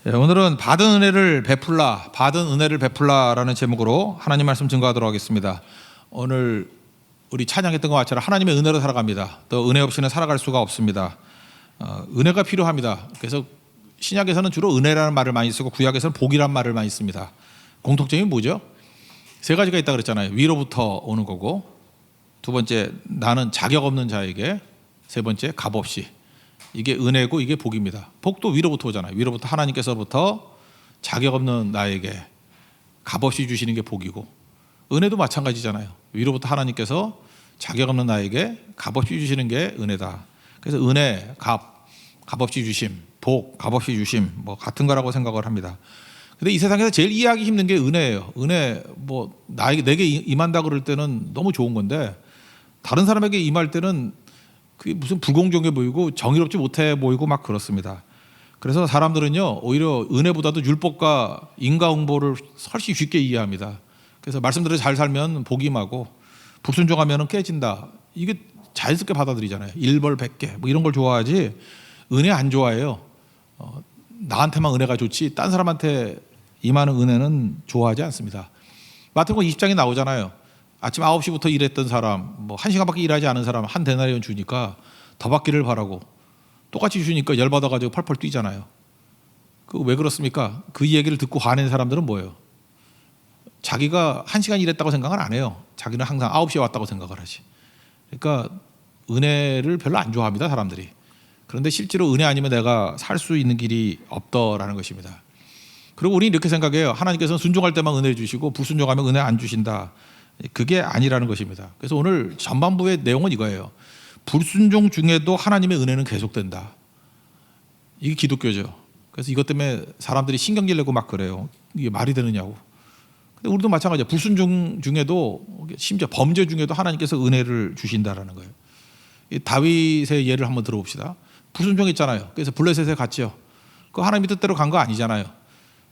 네, 오늘은 받은 은혜를 베풀라라는 제목으로 하나님 말씀 증거하도록 하겠습니다. 오늘 우리 찬양했던 것처럼 하나님의 은혜로 살아갑니다. 또 은혜 없이는 살아갈 수가 없습니다. 은혜가 필요합니다. 그래서 신약에서는 주로 은혜라는 말을 많이 쓰고 구약에서는 복이라는 말을 많이 씁니다. 공통점이 뭐죠? 세 가지가 있다 그랬잖아요. 위로부터 오는 거고, 두 번째 나는 자격 없는 자에게, 세 번째 값없이. 이게 은혜고 이게 복입니다. 복도 위로부터 오잖아요. 위로부터 하나님께서부터 자격 없는 나에게 값없이 주시는 게 복이고, 은혜도 마찬가지잖아요. 위로부터 하나님께서 자격 없는 나에게 값없이 주시는 게 은혜다. 그래서 은혜, 값없이 주심, 복, 값없이 주심, 뭐 같은 거라고 생각을 합니다. 근데 이 세상에서 제일 이해하기 힘든 게 은혜예요. 은혜, 뭐 내게 임한다 그럴 때는 너무 좋은 건데, 다른 사람에게 임할 때는 그게 무슨 불공정해 보이고 정의롭지 못해 보이고 막 그렇습니다. 그래서 사람들은요, 오히려 은혜보다도 율법과 인과응보를 훨씬 쉽게 이해합니다. 그래서 말씀대로 잘 살면 복이 임하고 불순종하면 깨진다. 이게 자연스럽게 받아들이잖아요. 일벌 100개 뭐 이런 걸 좋아하지 은혜 안 좋아해요. 나한테만 은혜가 좋지 딴 사람한테 임하는 은혜는 좋아하지 않습니다. 마태복음 20장에 나오잖아요. 아침 9시부터 일했던 사람, 뭐 1시간밖에 일하지 않은 사람 한 데나리온 주니까 더 받기를 바라고, 똑같이 주니까 열받아가지고 펄펄 뛰잖아요. 그 왜 그렇습니까? 그 얘기를 듣고 화낸 사람들은 뭐예요? 자기가 1시간 일했다고 생각은 안 해요. 자기는 항상 9시에 왔다고 생각을 하지. 그러니까 은혜를 별로 안 좋아합니다, 사람들이. 그런데 실제로 은혜 아니면 내가 살 수 있는 길이 없더라는 것입니다. 그리고 우리는 이렇게 생각해요. 하나님께서는 순종할 때만 은혜 주시고 불순종하면 은혜 안 주신다. 그게 아니라는 것입니다. 그래서 오늘 전반부의 내용은 이거예요. 불순종 중에도 하나님의 은혜는 계속된다. 이게 기독교죠. 그래서 이것 때문에 사람들이 신경질 내고 막 그래요. 이게 말이 되느냐고. 근데 우리도 마찬가지예요. 불순종 중에도, 심지어 범죄 중에도 하나님께서 은혜를 주신다라는 거예요. 이 다윗의 예를 한번 들어봅시다. 불순종했잖아요. 그래서 블레셋에 갔죠. 그 하나님의 뜻대로 간 거 아니잖아요.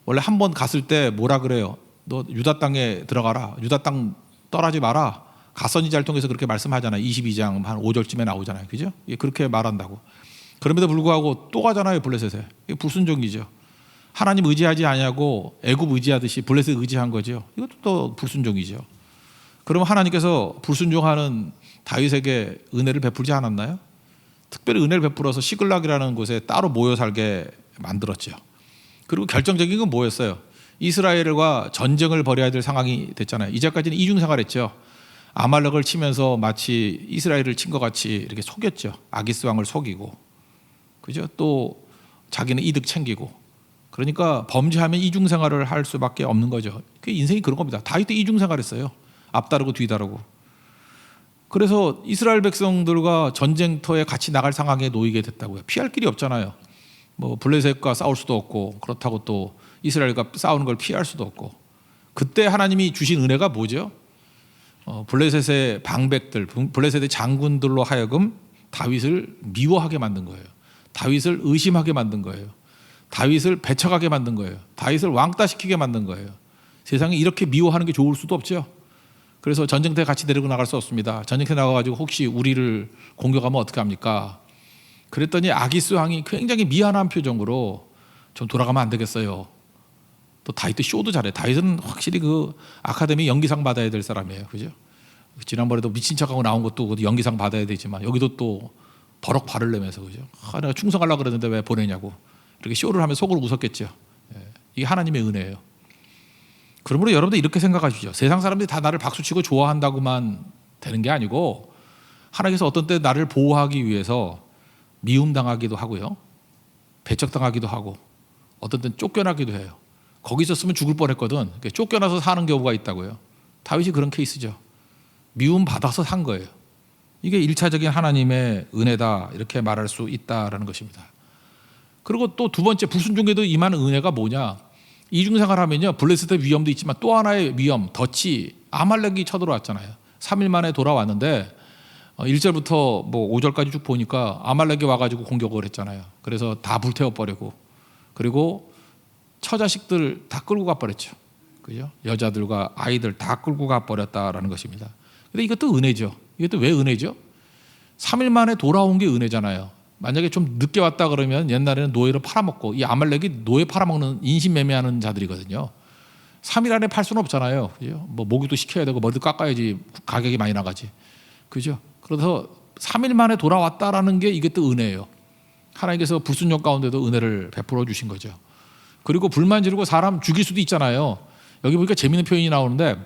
원래 한 번 갔을 때 뭐라 그래요? 너 유다 땅에 들어가라. 유다 땅 떠나지 마라. 갓선지자를 통해서 그렇게 말씀하잖아요. 22장 한 5절쯤에 나오잖아요. 그죠? 그렇게 말한다고. 그럼에도 불구하고 또 가잖아요. 블레셋에. 이게 불순종이죠. 하나님 의지하지 않냐고 애굽 의지하듯이 블레셋 의지한 거죠. 이것도 또 불순종이죠. 그러면 하나님께서 불순종하는 다윗에게 은혜를 베풀지 않았나요? 특별히 은혜를 베풀어서 시글락이라는 곳에 따로 모여 살게 만들었죠. 그리고 결정적인 건 뭐였어요? 이스라엘과 전쟁을 벌여야 될 상황이 됐잖아요. 이제까지는 이중생활했죠. 아말렉을 치면서 마치 이스라엘을 친 것 같이 이렇게 속였죠. 아기스 왕을 속이고, 그죠? 또 자기는 이득 챙기고. 그러니까 범죄하면 이중생활을 할 수밖에 없는 거죠. 그 인생이 그런 겁니다. 다윗도 이중생활했어요. 앞다르고 뒤다르고. 그래서 이스라엘 백성들과 전쟁터에 같이 나갈 상황에 놓이게 됐다고요. 피할 길이 없잖아요. 뭐 블레셋과 싸울 수도 없고, 그렇다고 또 이스라엘과 싸우는 걸 피할 수도 없고. 그때 하나님이 주신 은혜가 뭐죠? 블레셋의 방백들, 블레셋의 장군들로 하여금 다윗을 미워하게 만든 거예요. 다윗을 의심하게 만든 거예요. 다윗을 배척하게 만든 거예요. 다윗을 왕따시키게 만든 거예요. 세상에 이렇게 미워하는 게 좋을 수도 없죠. 그래서 전쟁터에 같이 데리고 나갈 수 없습니다. 전쟁터에 나가가지고 혹시 우리를 공격하면 어떻게 합니까? 그랬더니 아기스 왕이 굉장히 미안한 표정으로 좀 돌아가면 안 되겠어요. 또 다윗도 쇼도 잘해. 다윗은 확실히 그 아카데미 연기상 받아야 될 사람이에요. 그죠? 지난번에도 미친 척하고 나온 것도 연기상 받아야 되지만 여기도 또 버럭 발을 내면서, 그죠? 내가 충성하려고 그랬는데 왜 보내냐고 이렇게 쇼를 하면 속으로 웃었겠죠. 이게 하나님의 은혜예요. 그러므로 여러분들 이렇게 생각하시죠. 세상 사람들이 다 나를 박수치고 좋아한다고만 되는 게 아니고, 하나님께서 어떤 때 나를 보호하기 위해서 미움당하기도 하고요, 배척당하기도 하고, 어떤 때는 쫓겨나기도 해요. 거기 있었으면 죽을 뻔했거든. 쫓겨나서 사는 경우가 있다고요. 다윗이 그런 케이스죠. 미움받아서 산 거예요. 이게 1차적인 하나님의 은혜다, 이렇게 말할 수 있다라는 것입니다. 그리고 또 두 번째, 불순종에도 임하는 은혜가 뭐냐? 이중생활하면요, 블레셋의 위험도 있지만 또 하나의 위험, 덫이 아말렉이 쳐들어왔잖아요. 3일 만에 돌아왔는데 1절부터 뭐 5절까지 쭉 보니까 아말렉이 와가지고 공격을 했잖아요. 그래서 다 불태워버리고, 그리고 처자식들 다 끌고 가버렸죠. 그죠? 여자들과 아이들 다 끌고 가버렸다라는 것입니다. 근데 이것도 은혜죠. 이것도 왜 은혜죠? 3일 만에 돌아온 게 은혜잖아요. 만약에 좀 늦게 왔다 그러면 옛날에는 노예를 팔아먹고, 이 아말렉이 노예 팔아먹는 인신매매하는 자들이거든요. 3일 안에 팔 수는 없잖아요. 그죠? 뭐 모기도 시켜야 되고 머리도 깎아야지 가격이 많이 나가지. 그죠? 그래서 3일 만에 돌아왔다라는 게 이게 또 은혜예요. 하나님께서 불순종 가운데도 은혜를 베풀어 주신 거죠. 그리고 불만 지르고 사람 죽일 수도 있잖아요. 여기 보니까 재미있는 표현이 나오는데,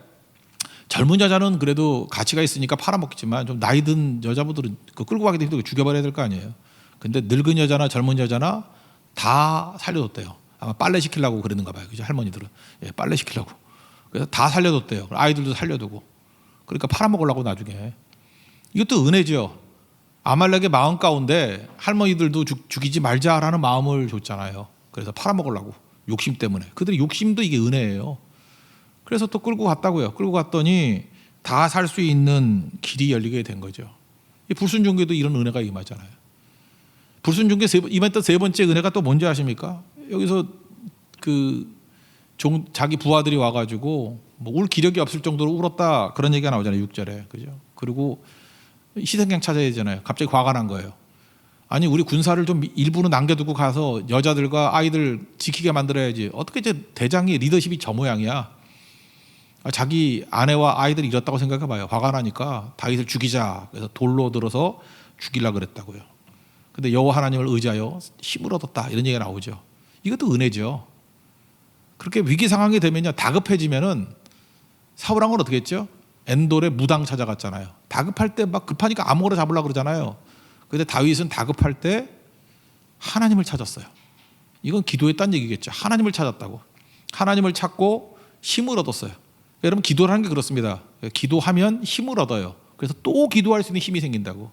젊은 여자는 그래도 가치가 있으니까 팔아먹겠지만 좀 나이 든 여자분들은 그 끌고 가기도 힘들고 죽여버려야 될 거 아니에요. 근데 늙은 여자나 젊은 여자나 다 살려줬대요. 아마 빨래 시키려고 그러는가 봐요. 그죠? 할머니들은. 예, 빨래 시키려고. 그래서 다 살려줬대요. 아이들도 살려두고. 그러니까 팔아먹으려고 나중에. 이것도 은혜죠. 아말렉의 마음 가운데 할머니들도 죽이지 말자라는 마음을 줬잖아요. 그래서 팔아먹으려고. 욕심 때문에. 그들의 욕심도 이게 은혜예요. 그래서 또 끌고 갔다고요. 끌고 갔더니 다 살 수 있는 길이 열리게 된 거죠. 이 불순종교도 이런 은혜가 임하잖아요. 불순종교 임했던 세 번째 은혜가 또 뭔지 아십니까? 여기서 자기 부하들이 와가지고 뭐 울 기력이 없을 정도로 울었다, 그런 얘기가 나오잖아요. 6절에. 그죠? 그리고 희생양 찾아야 되잖아요. 갑자기 화가 난 거예요. 아니, 우리 군사를 좀 일부는 남겨두고 가서 여자들과 아이들 지키게 만들어야지. 어떻게 이제 대장이 리더십이 저 모양이야. 자기 아내와 아이들이 잃었다고 생각해봐요. 화가 나니까 다윗을 죽이자. 그래서 돌로 들어서 죽이려고 그랬다고요. 근데 여호와 하나님을 의지하여 힘을 얻었다, 이런 얘기가 나오죠. 이것도 은혜죠. 그렇게 위기 상황이 되면요, 다급해지면은 사울 왕은 어떻게 했죠? 엔돌에 무당 찾아갔잖아요. 다급할 때 막 급하니까 아무거나 잡으려고 그러잖아요. 근데 다윗은 다급할 때 하나님을 찾았어요. 이건 기도했다는 얘기겠죠. 하나님을 찾았다고. 하나님을 찾고 힘을 얻었어요. 여러분, 기도를 게 그렇습니다. 기도하면 힘을 얻어요. 그래서 또 기도할 수 있는 힘이 생긴다고.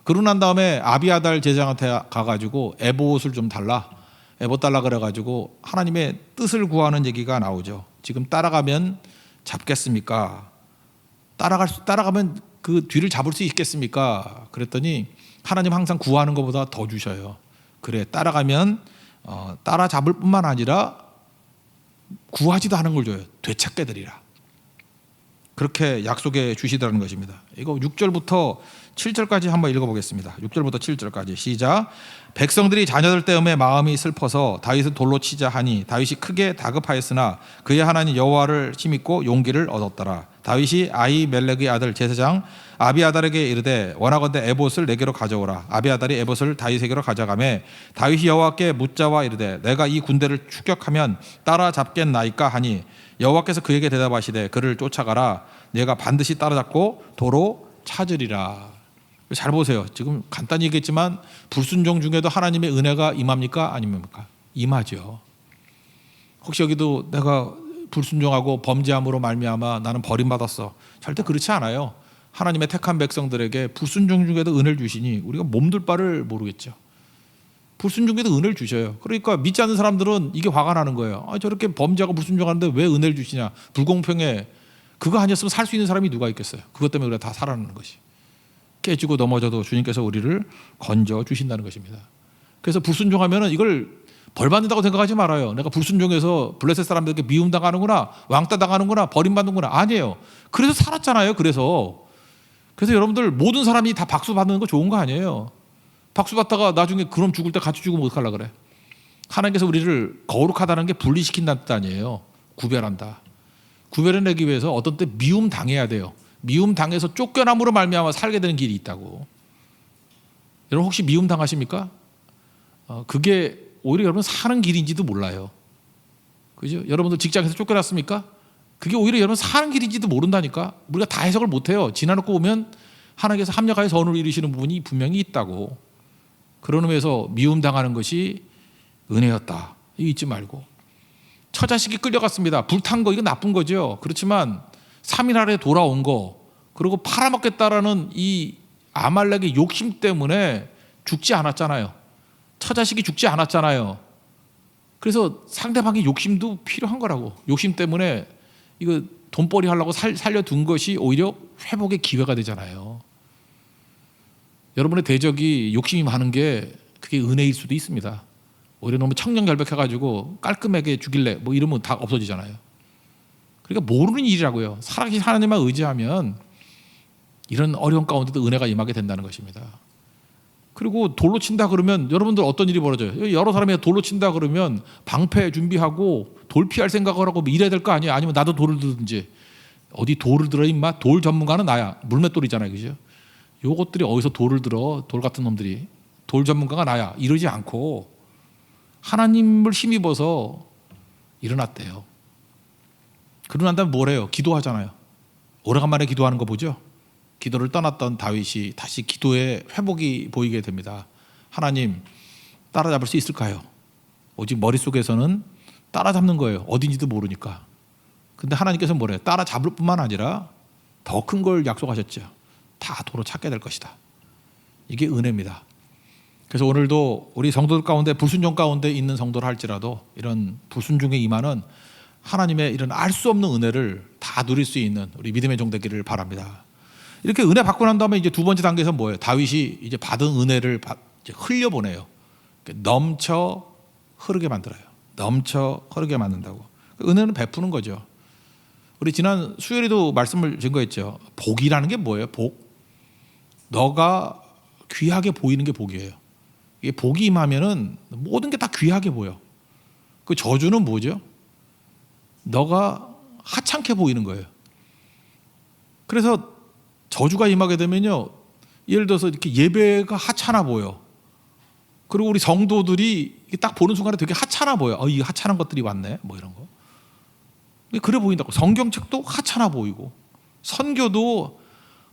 그러고 난 다음에 아비아달 제사장한테 가가지고 에봇을 좀 달라. 에봇 달라 그래가지고 하나님의 뜻을 구하는 얘기가 나오죠. 지금 따라가면 잡겠습니까? 따라가면 그 뒤를 잡을 수 있겠습니까? 그랬더니 하나님 항상 구하는 것보다 더 주셔요. 그래, 따라가면 따라잡을 뿐만 아니라 구하지도 않은 걸 줘요. 되찾게 되리라. 그렇게 약속해 주시더라는 것입니다. 이거 6절부터 7절까지 한번 읽어보겠습니다. 6절부터 7절까지 시작. 백성들이 자녀들 때문에 마음이 슬퍼서 다윗을 돌로 치자 하니 다윗이 크게 다급하였으나 그의 하나님 여호와를 힘입고 용기를 얻었더라. 다윗이 아히멜렉의 아들 제사장 아비아달에게 이르되 원하건대 에봇을 내게로 가져오라. 아비아달이 에봇을 다윗에게로 가져가매 다윗이 여호와께 묻자와 이르되 내가 이 군대를 추격하면 따라잡겠나이까 하니 여호와께서 그에게 대답하시되 그를 쫓아가라. 내가 반드시 따라잡고 도로 찾으리라. 잘 보세요. 지금 간단히 얘기했지만 불순종 중에도 하나님의 은혜가 임합니까? 아닙니까? 임하죠. 혹시 여기도 내가 불순종하고 범죄함으로 말미암아 나는 버림받았어. 절대 그렇지 않아요. 하나님의 택한 백성들에게 불순종 중에도 은혜를 주시니 우리가 몸둘 바를 모르겠죠. 불순종 중에도 은혜를 주셔요. 그러니까 믿지 않는 사람들은 이게 화가 나는 거예요. 저렇게 범죄하고 불순종하는데 왜 은혜를 주시냐. 불공평해. 그거 아니었으면 살 수 있는 사람이 누가 있겠어요. 그것 때문에 우리가 다 살아나는 것이. 깨지고 넘어져도 주님께서 우리를 건져 주신다는 것입니다. 그래서 불순종하면 이걸 벌받는다고 생각하지 말아요. 내가 불순종해서 블레셋 사람들에게 미움당하는구나, 왕따 당하는구나, 버림받는구나. 아니에요. 그래서 살았잖아요. 그래서 여러분들 모든 사람이 다 박수 받는 거 좋은 거 아니에요. 박수 받다가 나중에 그럼 죽을 때 같이 죽으면 어떡하려고 그래. 하나님께서 우리를 거룩하다는 게 분리시킨다는 뜻 아니에요. 구별한다. 구별해내기 위해서 어떤 때 미움 당해야 돼요. 미움 당해서 쫓겨남으로 말미암아 살게 되는 길이 있다고. 여러분 혹시 미움 당하십니까? 그게 오히려 여러분 사는 길인지도 몰라요. 그죠? 여러분들 직장에서 쫓겨났습니까? 그게 오히려 여러분 사는 길인지도 모른다니까. 우리가 다 해석을 못해요. 지나놓고 보면 하나님께서 합력하여 선을 이루시는 부분이 분명히 있다고. 그런 의미에서 미움 당하는 것이 은혜였다. 이거 잊지 말고. 처자식이 끌려갔습니다. 불탄 거 이거 나쁜 거죠. 그렇지만 3일 아래 돌아온 거, 그리고 팔아먹겠다라는 이 아말렉의 욕심 때문에 죽지 않았잖아요. 처자식이 죽지 않았잖아요. 그래서 상대방의 욕심도 필요한 거라고. 욕심 때문에 이거 돈벌이 하려고 살려둔 것이 오히려 회복의 기회가 되잖아요. 여러분의 대적이 욕심이 많은 게 그게 은혜일 수도 있습니다. 오히려 너무 청렴결백해가지고 깔끔하게 죽일래 뭐 이러면 다 없어지잖아요. 그러니까 모르는 일이라고요. 살아계신 하나님만 의지하면 이런 어려운 가운데도 은혜가 임하게 된다는 것입니다. 그리고 돌로 친다 그러면 여러분들 어떤 일이 벌어져요? 여러 사람이 돌로 친다 그러면 방패 준비하고 돌 피할 생각을 하고 뭐 이래야 될 거 아니에요? 아니면 나도 돌을 들든지. 어디 돌을 들어 임마? 돌 전문가는 나야. 물맷돌이잖아요, 그죠? 요것들이 어디서 돌을 들어? 돌 같은 놈들이. 돌 전문가가 나야. 이러지 않고 하나님을 힘입어서 일어났대요. 그러고 난 다음에 뭘 해요? 기도하잖아요. 오래간만에 기도하는 거 보죠? 기도를 떠났던 다윗이 다시 기도의 회복이 보이게 됩니다. 하나님, 따라잡을 수 있을까요? 오직 머릿속에서는 따라잡는 거예요. 어딘지도 모르니까. 근데 하나님께서 뭐래요? 따라잡을 뿐만 아니라 더 큰 걸 약속하셨죠. 다 도로 찾게 될 것이다. 이게 은혜입니다. 그래서 오늘도 우리 성도들 가운데 불순종 가운데 있는 성도를 할지라도 이런 불순종에 임하는 하나님의 이런 알 수 없는 은혜를 다 누릴 수 있는 우리 믿음의 종 되기를 바랍니다. 이렇게 은혜 받고 난 다음에 이제 두 번째 단계에서 뭐예요? 다윗이 이제 받은 은혜를 이제 흘려보내요. 넘쳐 흐르게 만들어요. 넘쳐 흐르게 만든다고. 은혜는 베푸는 거죠. 우리 지난 수요일에도 말씀을 증거했죠. 복이라는 게 뭐예요? 복. 너가 귀하게 보이는 게 복이에요. 이게 복이 임하면은 모든 게 다 귀하게 보여. 그 저주는 뭐죠? 너가 하찮게 보이는 거예요. 그래서 저주가 임하게 되면요, 예를 들어서 이렇게 예배가 하찮아 보여. 그리고 우리 성도들이 딱 보는 순간에 되게 하찮아 보여. 이 하찮은 것들이 왔네, 뭐 이런 거. 그래 보인다고. 성경책도 하찮아 보이고, 선교도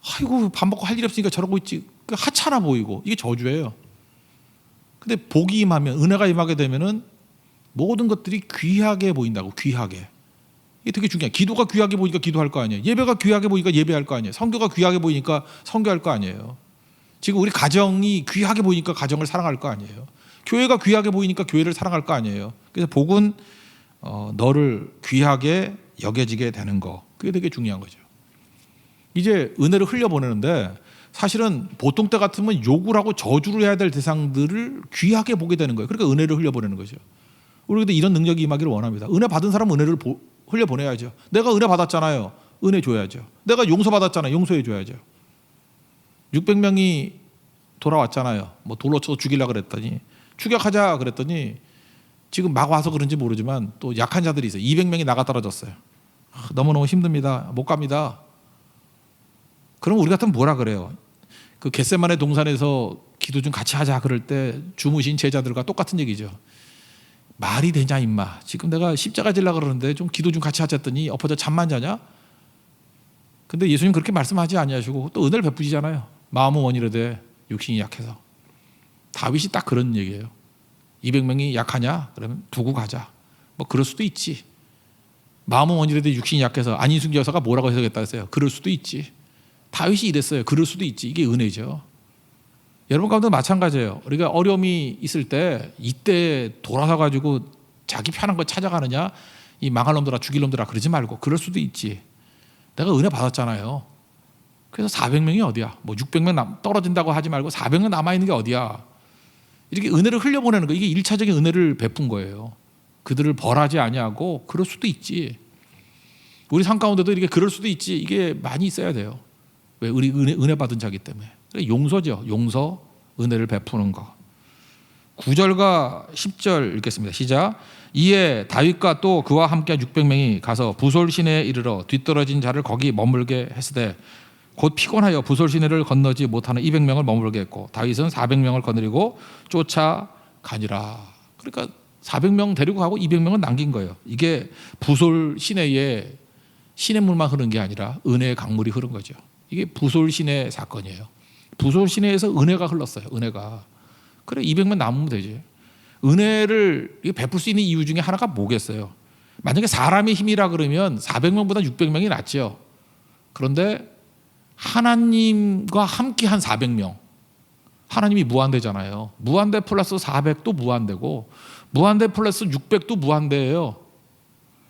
아이고 밥 먹고 할 일이 없으니까 저러고 있지, 하찮아 보이고. 이게 저주예요. 근데 복이 임하면, 은혜가 임하게 되면은 모든 것들이 귀하게 보인다고. 귀하게. 이게 되게 중요해요. 기도가 귀하게 보이니까 기도할 거 아니에요. 예배가 귀하게 보이니까 예배할 거 아니에요. 선교가 귀하게 보이니까 선교할 거 아니에요. 지금 우리 가정이 귀하게 보이니까 가정을 사랑할 거 아니에요. 교회가 귀하게 보이니까 교회를 사랑할 거 아니에요. 그래서 복은 너를 귀하게 여겨지게 되는 거. 그게 되게 중요한 거죠. 이제 은혜를 흘려보내는데 사실은 보통 때 같으면 욕을 하고 저주를 해야 될 대상들을 귀하게 보게 되는 거예요. 그러니까 은혜를 흘려보내는 거죠. 우리도 이런 능력이 임하기를 원합니다. 은혜 받은 사람은 은혜를 흘려보내야죠. 내가 은혜 받았잖아요. 은혜 줘야죠. 내가 용서받았잖아요. 용서해 줘야죠. 600명이 돌아왔잖아요. 뭐 돌로 쳐서 죽이려고 그랬더니, 추격하자 그랬더니 지금 막 와서 그런지 모르지만 또 약한 자들이 있어요. 200명이 나가 떨어졌어요. 너무너무 힘듭니다. 못 갑니다. 그럼 우리 같으면 뭐라 그래요? 그 겟세마네 동산에서 기도 좀 같이 하자 그럴 때 주무신 제자들과 똑같은 얘기죠. 말이 되냐 임마. 지금 내가 십자가 지려고 그러는데 좀 기도 좀 같이 하자 했더니 엎어져 잠만 자냐? 근데 예수님 그렇게 말씀하지 아니하시고 또 은혜를 베푸시잖아요. 마음은 원이로되 육신이 약해서. 다윗이 딱 그런 얘기예요. 200명이 약하냐? 그러면 두고 가자. 뭐 그럴 수도 있지. 마음은 원이로되 육신이 약해서. 안인숙 여사가 뭐라고 해석했다 했어요? 그럴 수도 있지. 다윗이 이랬어요. 그럴 수도 있지. 이게 은혜죠. 여러분 가운데 마찬가지예요. 우리가 어려움이 있을 때 이때 돌아서 가지고 자기 편한 거 찾아가느냐, 이 망할 놈들아 죽일 놈들아 그러지 말고 그럴 수도 있지. 내가 은혜 받았잖아요. 그래서 400명이 어디야? 뭐 600명 떨어진다고 하지 말고 400명 남아있는 게 어디야? 이렇게 은혜를 흘려보내는 거. 이게 1차적인 은혜를 베푼 거예요. 그들을 벌하지 아니하고 그럴 수도 있지. 우리 삶 가운데도 이렇게 그럴 수도 있지. 이게 많이 있어야 돼요. 왜? 우리 은혜 받은 자기 때문에. 용서죠. 용서, 은혜를 베푸는 거. 9절과 10절 읽겠습니다. 시작. 이에 다윗과 또 그와 함께 600명이 가서 부솔 시내에 이르러 뒤떨어진 자를 거기 머물게 했으되 곧 피곤하여 부솔 시내를 건너지 못하는 200명을 머물게 했고 다윗은 400명을 거느리고 쫓아가니라. 그러니까 400명 데리고 가고 200명은 남긴 거예요. 이게 부솔 시내에 시냇물만 흐른 게 아니라 은혜의 강물이 흐른 거죠. 이게 부솔 시내 사건이에요. 부솔 시내에서 은혜가 흘렀어요. 은혜가. 그래 200명 남으면 되지. 은혜를 베풀 수 있는 이유 중에 하나가 뭐겠어요? 만약에 사람의 힘이라 그러면 400명보다 600명이 낫죠. 그런데 하나님과 함께한 400명. 하나님이 무한대잖아요. 무한대 플러스 400도 무한대고 무한대 플러스 600도 무한대예요.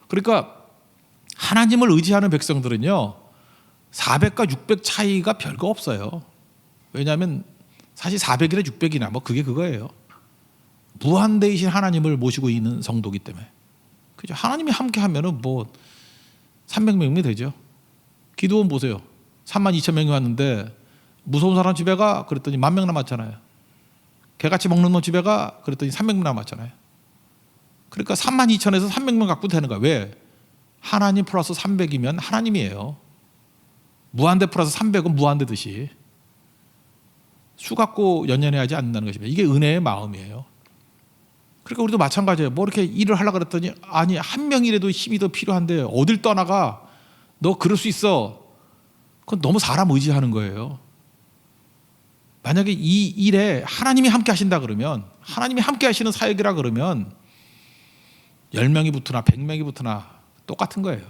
그러니까 하나님을 의지하는 백성들은요. 400과 600 차이가 별거 없어요. 왜냐하면 사실 400이나 600이나 뭐 그게 그거예요. 무한대이신 하나님을 모시고 있는 성도기 때문에. 그죠? 하나님이 함께 하면은 뭐 300명이 되죠. 기도원 보세요. 32,000명이 왔는데 무서운 사람 집에 가 그랬더니 10,000명 남았잖아요. 개같이 먹는 놈 집에 가. 그랬더니 300명 남았잖아요. 그러니까 32,000에서 300명 갖고 되는 거야. 왜? 하나님 플러스 300이면 하나님이에요. 무한대 플러스 300은 무한대듯이 수 갖고 연연해하지 않는다는 것입니다. 이게 은혜의 마음이에요. 그러니까 우리도 마찬가지예요. 뭐 이렇게 일을 하려고 그랬더니 아니 한 명이라도 힘이 더 필요한데 어딜 떠나가. 너 그럴 수 있어. 그건 너무 사람 의지하는 거예요. 만약에 이 일에 하나님이 함께 하신다 그러면, 하나님이 함께 하시는 사역이라 그러면 10명이 붙으나 100명이 붙으나 똑같은 거예요.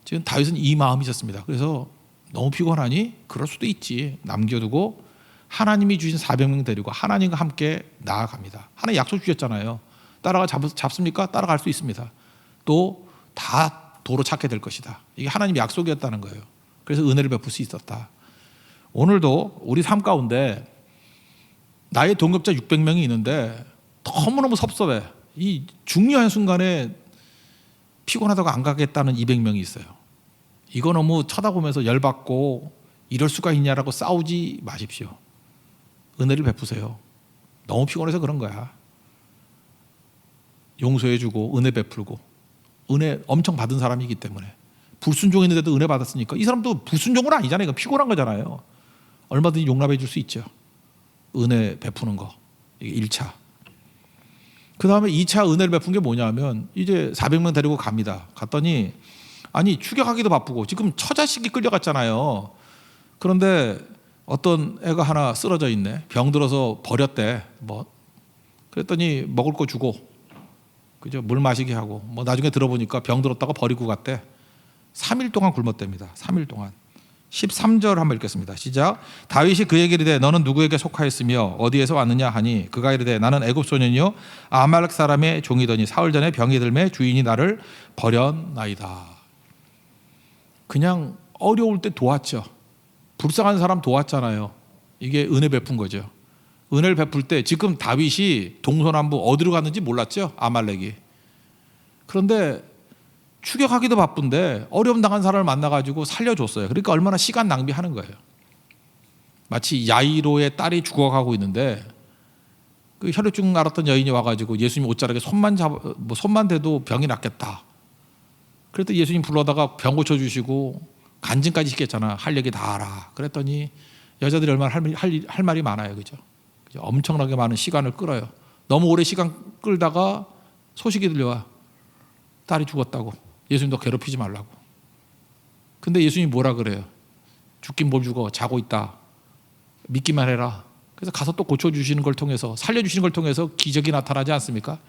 지금 다윗은 이 마음이셨습니다. 그래서 너무 피곤하니 그럴 수도 있지. 남겨두고 하나님이 주신 400명 데리고 하나님과 함께 나아갑니다. 하나님 약속 주셨잖아요. 따라가 잡습니까? 따라갈 수 있습니다. 또 다 도로 찾게 될 것이다. 이게 하나님의 약속이었다는 거예요. 그래서 은혜를 베풀 수 있었다. 오늘도 우리 삶 가운데 나의 동역자 600명이 있는데 너무너무 섭섭해. 이 중요한 순간에 피곤하다고 안 가겠다는 200명이 있어요. 이거 너무 쳐다보면서 열받고 이럴 수가 있냐라고 싸우지 마십시오. 은혜를 베푸세요. 너무 피곤해서 그런 거야. 용서해주고 은혜 베풀고, 은혜 엄청 받은 사람이기 때문에. 불순종했는데도 은혜 받았으니까 이 사람도 불순종은 아니잖아요. 이거 피곤한 거잖아요. 얼마든지 용납해 줄 수 있죠. 은혜 베푸는 거. 이게 1차. 그 다음에 2차 은혜를 베푼 게 뭐냐면 이제 400명 데리고 갑니다. 갔더니 아니 추격하기도 바쁘고 지금 처자식이 끌려갔잖아요. 그런데 어떤 애가 하나 쓰러져 있네. 병들어서 버렸대. 뭐 그랬더니 먹을 거 주고, 그죠? 물 마시게 하고, 뭐 나중에 들어보니까 병들었다고 버리고 갔대. 3일 동안 굶었답니다. 3일 동안. 13절 한번 읽겠습니다. 시작. 다윗이 그에게 이르되 너는 누구에게 속하였으며 어디에서 왔느냐 하니 그가 이르되 나는 애굽 소년이요 아말렉 사람의 종이더니 사흘 전에 병이 들매 주인이 나를 버렸나이다. 그냥 어려울 때 도왔죠. 불쌍한 사람 도왔잖아요. 이게 은혜 베푼 거죠. 은혜를 베풀 때 지금 다윗이 동서남북 어디로 갔는지 몰랐죠. 아말렉이. 그런데 추격하기도 바쁜데 어려움 당한 사람을 만나가지고 살려줬어요. 그러니까 얼마나 시간 낭비하는 거예요. 마치 야이로의 딸이 죽어가고 있는데 그 혈류증 앓았던 여인이 와가지고 예수님 옷자락에 손만 대도 병이 낫겠다. 그랬더니 예수님 불러다가 병 고쳐주시고 간증까지 시켰잖아. 할 얘기 다 알아. 그랬더니 여자들이 얼마나 할 말이 많아요. 그죠? 엄청나게 많은 시간을 끌어요. 너무 오래 시간 끌다가 소식이 들려와. 딸이 죽었다고. 예수님 너 괴롭히지 말라고. 근데 예수님이 뭐라 그래요? 죽긴 뭘 죽어. 자고 있다. 믿기만 해라. 그래서 가서 또 고쳐주시는 걸 통해서, 살려주시는 걸 통해서 기적이 나타나지 않습니까?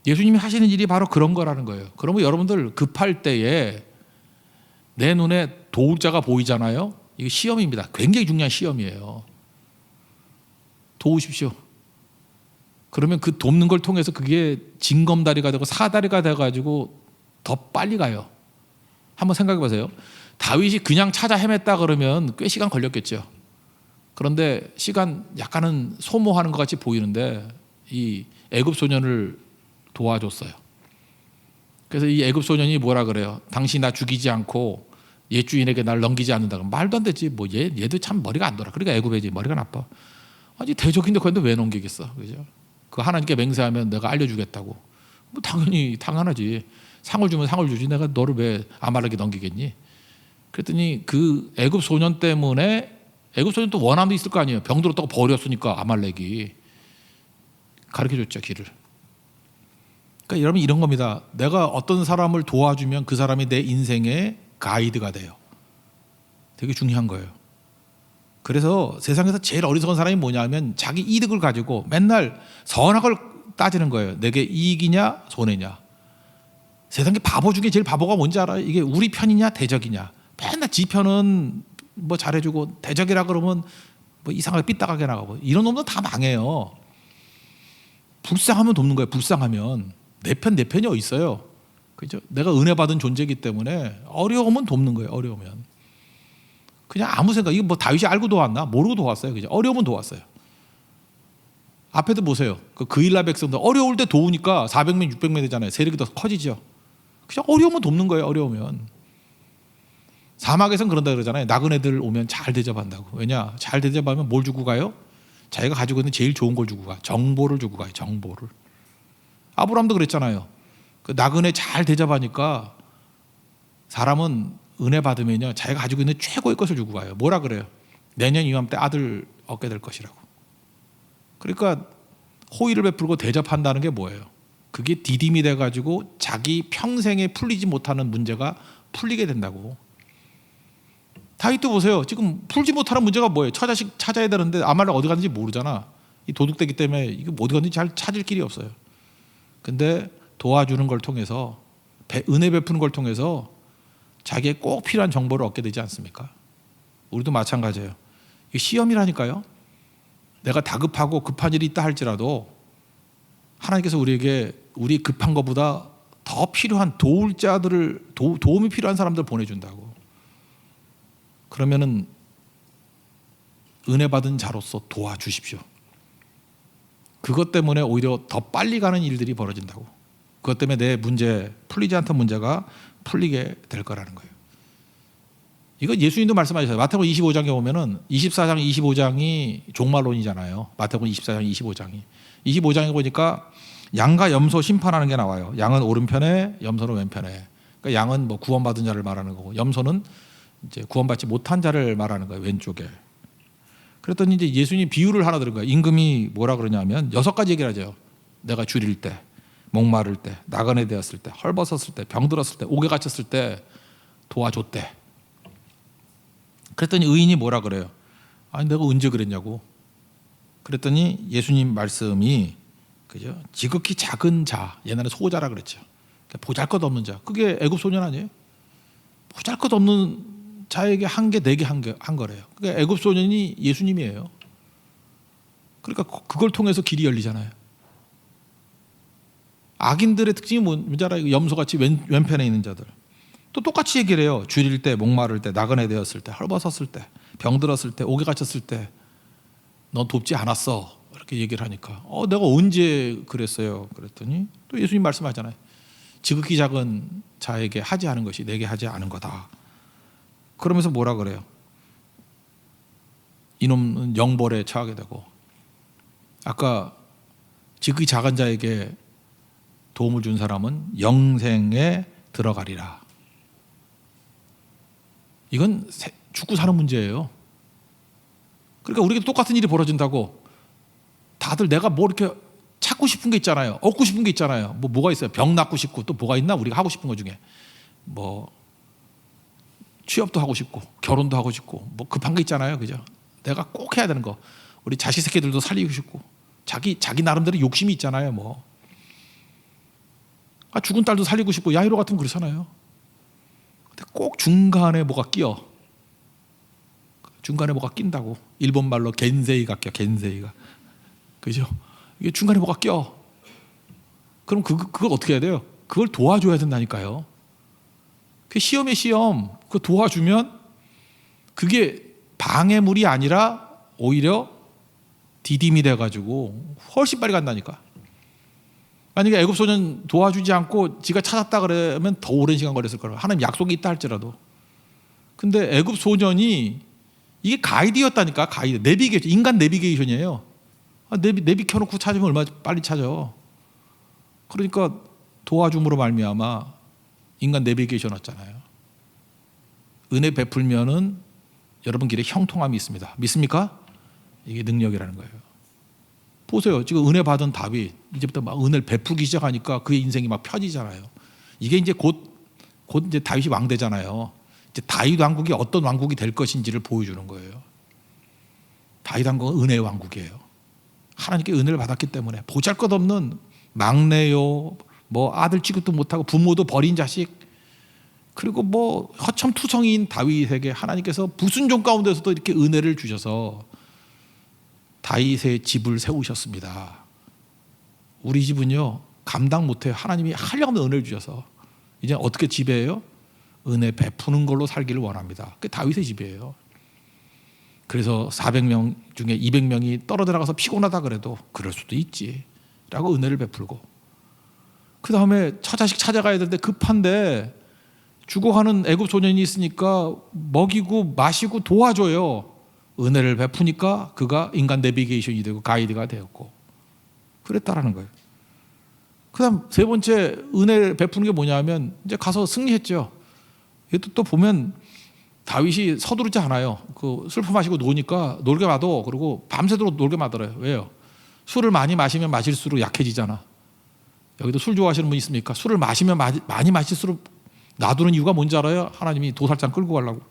예수님이 하시는 일이 바로 그런 거라는 거예요. 그러면 여러분들 급할 때에 내 눈에 도울 자가 보이잖아요. 이게 시험입니다. 굉장히 중요한 시험이에요. 도우십시오. 그러면 그 돕는 걸 통해서 그게 징검다리가 되고 사다리가 돼가지고 더 빨리 가요. 한번 생각해 보세요. 다윗이 그냥 찾아 헤맸다 그러면 꽤 시간 걸렸겠죠. 그런데 시간 약간은 소모하는 것 같이 보이는데 이 애굽 소년을 도와줬어요. 그래서 이 애굽 소년이 뭐라 그래요? 당신이 나 죽이지 않고 옛 주인에게 날 넘기지 않는다고. 말도 안 되지. 뭐 얘도 참 머리가 안 돌아. 그러니까 애굽애지 머리가 나빠. 아니 대적인데 그런데 왜 넘기겠어? 그죠? 그 하나님께 맹세하면 내가 알려주겠다고. 뭐 당연하지. 상을 주면 상을 주지. 내가 너를 왜 아말렉에 넘기겠니? 그랬더니 그 애굽 소년 때문에, 애굽 소년 또 원함도 있을 거 아니에요. 병들었다고 버렸으니까 아말렉이 가르쳐줬죠, 길을. 그러니까 여러분 이런 겁니다. 내가 어떤 사람을 도와주면 그 사람이 내 인생의 가이드가 돼요. 되게 중요한 거예요. 그래서 세상에서 제일 어리석은 사람이 뭐냐면 자기 이득을 가지고 맨날 선악을 따지는 거예요. 내게 이익이냐 손해냐. 세상에 바보 중에 제일 바보가 뭔지 알아요? 이게 우리 편이냐 대적이냐. 맨날 지 편은 뭐 잘해주고 대적이라 그러면 뭐 이상하게 삐딱하게 나가고. 이런 놈들 다 망해요. 불쌍하면 돕는 거예요. 불쌍하면. 내 편이 어디 있어요. 그죠? 내가 은혜 받은 존재이기 때문에 어려우면 돕는 거예요. 어려우면. 그냥 아무 생각. 이거 뭐 다윗이 알고 도왔나? 모르고 도왔어요. 그죠? 어려우면 도왔어요. 앞에도 보세요. 그 일라 백성들 어려울 때 도우니까 400명, 600명 되잖아요. 세력이 더 커지죠. 그냥 어려우면 돕는 거예요. 어려우면. 사막에서는 그런다 그러잖아요. 나그네들 오면 잘 대접한다고. 왜냐? 잘 대접하면 뭘 주고 가요? 자기가 가지고 있는 제일 좋은 걸 주고 가. 정보를 주고 가요. 정보를. 아브라함도 그랬잖아요. 그 나그네 잘 대접하니까 사람은 은혜 받으면요 자기가 가지고 있는 최고의 것을 주고 가요. 뭐라 그래요? 내년 이맘때 아들 얻게 될 것이라고. 그러니까 호의를 베풀고 대접한다는 게 뭐예요? 그게 디딤이 돼가지고 자기 평생에 풀리지 못하는 문제가 풀리게 된다고. 다윗도 보세요. 지금 풀지 못하는 문제가 뭐예요? 처자식 찾아야 되는데 아말렉 어디 갔는지 모르잖아. 이 도둑되기 때문에 이게 어디 갔는지 잘 찾을 길이 없어요. 근데 도와주는 걸 통해서 은혜 베푸는 걸 통해서 자기의 꼭 필요한 정보를 얻게 되지 않습니까? 우리도 마찬가지예요. 이게 시험이라니까요. 내가 다급하고 급한 일이 있다 할지라도 하나님께서 우리에게 우리 급한 것보다 더 필요한 도울 자들을 도움이 필요한 사람들 보내준다고. 그러면은 은혜 받은 자로서 도와주십시오. 그것 때문에 오히려 더 빨리 가는 일들이 벌어진다고. 그것 때문에 내 문제, 풀리지 않던 문제가 풀리게 될 거라는 거예요. 이거 예수님도 말씀하셨어요. 마태복음 25장에 보면은 24장, 25장이 종말론이잖아요. 마태복음 24장, 25장이. 25장에 보니까 양과 염소 심판하는 게 나와요. 양은 오른편에, 염소는 왼편에. 그러니까 양은 뭐 구원받은 자를 말하는 거고, 염소는 이제 구원받지 못한 자를 말하는 거예요. 왼쪽에. 그랬더니 이제 예수님 비유를 하나 들은 거예요. 임금이 뭐라 그러냐면 6가지 얘기를 하죠. 내가 줄일 때, 목마를 때, 나그네 되었을 때, 헐벗었을 때, 병들었을 때, 옥에 갇혔을 때 도와줬대. 그랬더니 의인이 뭐라 그래요? 아니 내가 언제 그랬냐고. 그랬더니 예수님 말씀이 그죠? 지극히 작은 자, 옛날에 소자라 그랬죠. 보잘것없는 자. 그게 애굽 소년 아니에요? 보잘것없는 자에게 한 개, 네 개 한 거래요. 그러니까 애굽 소년이 예수님이에요. 그러니까 그걸 통해서 길이 열리잖아요. 악인들의 특징이 뭔지 알아요? 염소같이 왼편에 있는 자들. 또 똑같이 얘기를 해요. 줄일 때, 목마를 때, 나그네 되었을 때, 헐벗었을 때, 병들었을 때, 옥에 갇혔을 때 넌 돕지 않았어. 이렇게 얘기를 하니까 내가 언제 그랬어요? 그랬더니 또 예수님 말씀하잖아요. 지극히 작은 자에게 하지 않은 것이 내게 하지 않은 거다. 그러면서 뭐라 그래요? 이놈은 영벌에 처하게 되고, 아까 지극히 작은 자에게 도움을 준 사람은 영생에 들어가리라. 이건 죽고 사는 문제예요. 그러니까 우리가 똑같은 일이 벌어진다고 다들 내가 뭐 이렇게 찾고 싶은 게 있잖아요. 얻고 싶은 게 있잖아요. 뭐가 있어요? 병 낫고 싶고 또 뭐가 있나? 우리가 하고 싶은 것 중에 뭐 취업도 하고 싶고 결혼도 하고 싶고 뭐 급한 게 있잖아요. 그죠? 내가 꼭 해야 되는 거. 우리 자식 새끼들도 살리고 싶고 자기 나름대로 욕심이 있잖아요. 뭐 죽은 딸도 살리고 싶고 야이로 같으면 그렇잖아요. 근데 꼭 중간에 뭐가 끼어. 중간에 뭐가 낀다고. 일본 말로 겐세이가 껴. 겐세이가. 그죠? 이게 중간에 뭐가 껴. 그럼 그걸 어떻게 해야 돼요? 그걸 도와줘야 된다니까요. 그 시험의 시험. 그거 도와주면 그게 방해물이 아니라 오히려 디딤이 돼가지고 훨씬 빨리 간다니까. 만약에 애굽 소년 도와주지 않고 지가 찾았다 그러면 더 오랜 시간 걸렸을 거라고. 하나님 약속이 있다 할지라도. 근데 애굽 소년이 이게 가이드였다니까. 가이드. 내비게이션. 인간 내비게이션이에요. 내비 켜놓고 찾으면 얼마나 빨리 찾아. 그러니까 도와줌으로 말미암아 인간 내비게이션 왔잖아요. 은혜 베풀면은 여러분 길에 형통함이 있습니다. 믿습니까? 이게 능력이라는 거예요. 보세요. 지금 은혜 받은 다윗 이제부터 막 은혜를 베풀기 시작하니까 그의 인생이 막 펴지잖아요. 이게 이제 곧 이제 다윗이 왕 되잖아요. 이제 다윗 왕국이 어떤 왕국이 될 것인지를 보여주는 거예요. 다윗 왕국은 은혜의 왕국이에요. 하나님께 은혜를 받았기 때문에 보잘것없는 막내요, 뭐 아들 취급도 못하고 부모도 버린 자식, 그리고 뭐 허첨투성이인 다윗에게 하나님께서 불순종 가운데서도 이렇게 은혜를 주셔서 다윗의 집을 세우셨습니다. 우리 집은요 감당 못해요. 하나님이 한량없는 은혜를 주셔서 이제 어떻게 지배해요? 은혜 베푸는 걸로 살기를 원합니다. 그게 다윗의 집이에요. 그래서 400명 중에 200명이 떨어져나가서 피곤하다 그래도 그럴 수도 있지 라고 은혜를 베풀고, 그 다음에 처자식 찾아가야 되는데 급한데 죽어가는 애굽 소년이 있으니까 먹이고 마시고 도와줘요. 은혜를 베푸니까 그가 인간 내비게이션이 되고 가이드가 되었고 그랬다라는 거예요. 그다음 세 번째 은혜를 베푸는 게 뭐냐면 이제 가서 승리했죠. 이것도 또 보면 다윗이 서두르지 않아요. 그 술 마시고 노니까 놀게 마도 그리고 밤새도록 놀게 마더래요. 왜요? 술을 많이 마시면 마실수록 약해지잖아. 여기도 술 좋아하시는 분 있습니까? 술을 마시면 많이 마실수록 놔두는 이유가 뭔지 알아요? 하나님이 도살장 끌고 가려고.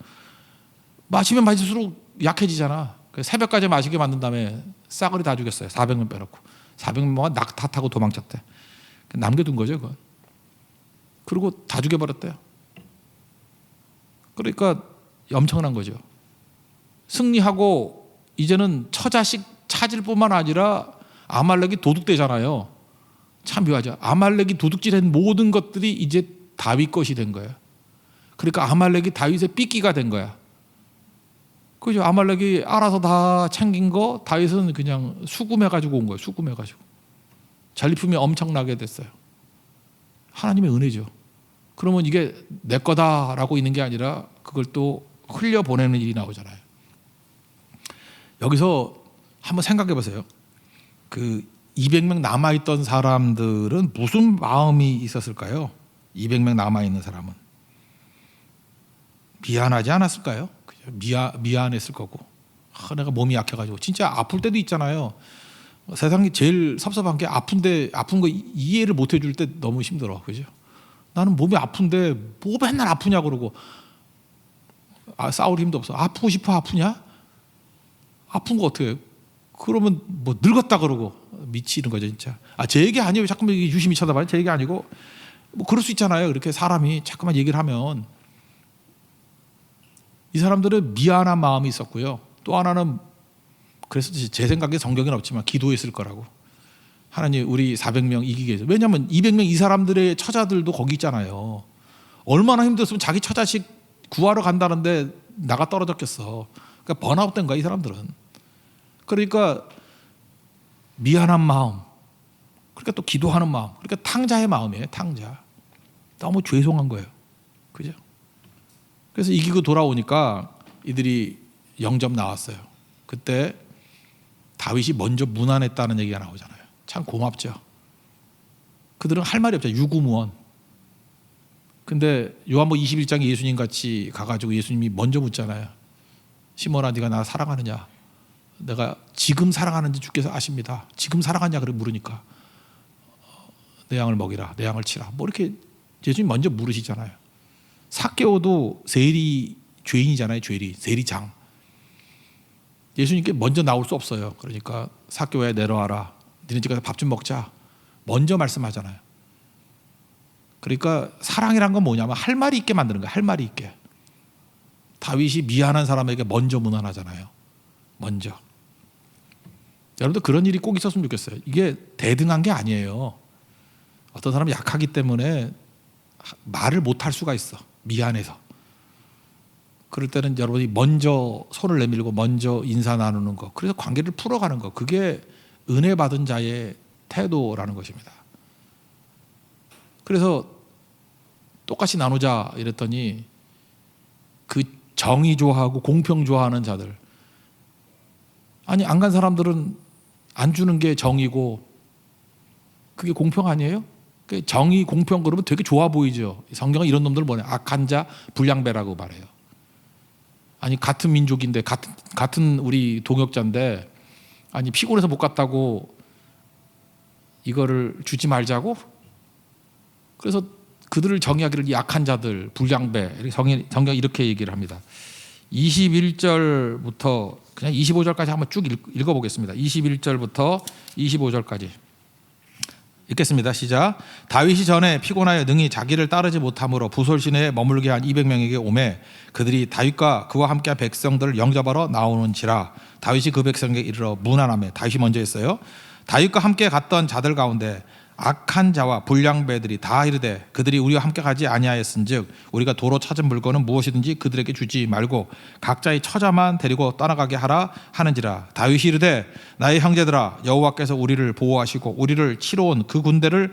마시면 마실수록 약해지잖아. 새벽까지 마시게 만든 다음에 싸그리 다 죽였어요. 400명 빼놓고. 400명만 낙타 타고 도망쳤대. 남겨둔 거죠. 그건. 그리고 다 죽여버렸대요. 그러니까 엄청난 거죠. 승리하고 이제는 처자식 찾을 뿐만 아니라 아말렉이 도둑되잖아요. 참 묘하죠. 아말렉이 도둑질한 모든 것들이 이제 다윗 것이 된 거예요. 그러니까 아말렉이 다윗의 삐끼가 된 거야. 그죠? 아말렉이 알아서 다 챙긴 거 다윗은 그냥 수금해가지고 온 거예요. 수금해가지고. 전리품이 엄청나게 됐어요. 하나님의 은혜죠. 그러면 이게 내 거다라고 있는 게 아니라 그걸 또 흘려보내는 일이 나오잖아요. 여기서 한번 생각해 보세요. 그 200명 남아있던 사람들은 무슨 마음이 있었을까요? 200명 남아있는 사람은 미안하지 않았을까요? 미안했을 거고 내가 몸이 약해가지고 진짜 아플 때도 있잖아요. 세상에 제일 섭섭한 게 아픈데 아픈 거 이해를 못 해줄 때 너무 힘들어. 그죠? 나는 몸이 아픈데 뭐 맨날 아프냐 그러고 싸울 힘도 없어. 아프고 싶어 아프냐? 아픈 거 어떻게 해요? 그러면 뭐 늙었다 그러고 미치는 거죠 진짜. 제 얘기 아니에요. 자꾸만 유심히 쳐다봐요. 제 얘기 아니고 뭐 그럴 수 있잖아요. 이렇게 사람이 자꾸만 얘기를 하면 이 사람들은 미안한 마음이 있었고요. 또 하나는 그래서 제 생각에 성경에는 없지만 기도했을 거라고. 하나님 우리 400명 이기게 해서. 왜냐하면 200명 이 사람들의 처자들도 거기 있잖아요. 얼마나 힘들었으면 자기 처자식 구하러 간다는데 나가 떨어졌겠어. 그러니까 번아웃된 거야 이 사람들은. 그러니까 미안한 마음, 그러니까 또 기도하는 마음, 그러니까 탕자의 마음이에요. 탕자. 너무 죄송한 거예요. 그죠? 그래서 이기고 돌아오니까 이들이 영접 나왔어요. 그때 다윗이 먼저 문안했다는 얘기가 나오잖아요. 참 고맙죠. 그들은 할 말이 없죠. 유구무원. 근데 요한복음 21장에 예수님 같이 가가지고 예수님이 먼저 묻잖아요. 시몬아 네가 나 사랑하느냐? 내가 지금 사랑하는지 주께서 아십니다. 지금 사랑하냐 그래 물으니까 내 양을 먹이라, 내 양을 치라. 뭐 이렇게 예수님 먼저 물으시잖아요. 삭개오도 세리 죄인이잖아요. 세리장. 예수님께 먼저 나올 수 없어요. 그러니까 삭개오야 내려와라. 니네 집 가서 밥 좀 먹자. 먼저 말씀하잖아요. 그러니까 사랑이란 건 뭐냐면 할 말이 있게 만드는 거예요. 할 말이 있게. 다윗이 미안한 사람에게 먼저 문안하잖아요. 먼저. 여러분들 그런 일이 꼭 있었으면 좋겠어요. 이게 대등한 게 아니에요. 어떤 사람은 약하기 때문에 말을 못할 수가 있어. 미안해서. 그럴 때는 여러분이 먼저 손을 내밀고 먼저 인사 나누는 거. 그래서 관계를 풀어가는 거. 그게 은혜 받은 자의 태도라는 것입니다. 그래서 똑같이 나누자 이랬더니 그 정의 좋아하고 공평 좋아하는 자들, 아니 안 간 사람들은 안 주는 게 정의고 그게 공평 아니에요? 정의 공평 그러면 되게 좋아 보이죠. 성경은 이런 놈들 뭐냐, 악한 자 불량배라고 말해요. 아니 같은 민족인데 같은 우리 동역자인데 아니 피곤해서 못 갔다고 이거를 주지 말자고? 그래서 그들을 정의하기를 약한 자들, 불량배, 성경이 이렇게 얘기를 합니다. 21절부터 그냥 25절까지 한번 쭉 읽어보겠습니다. 21절부터 25절까지 읽겠습니다. 시작. 다윗이 전에 피곤하여 능히 자기를 따르지 못함으로 부솔시내에 머물게 한 200명에게 오매 그들이 다윗과 그와 함께한 백성들을 영접하러 나오는지라. 다윗이 그 백성에게 이르러 문안하매, 다윗이 먼저 했어요. 다윗과 함께 갔던 자들 가운데 악한 자와 불량배들이 다 이르되 그들이 우리와 함께 가지 아니하였은즉 우리가 도로 찾은 물건은 무엇이든지 그들에게 주지 말고 각자의 처자만 데리고 떠나가게 하라 하는지라. 다윗이 이르되 나의 형제들아, 여호와께서 우리를 보호하시고 우리를 치러 온 그 군대를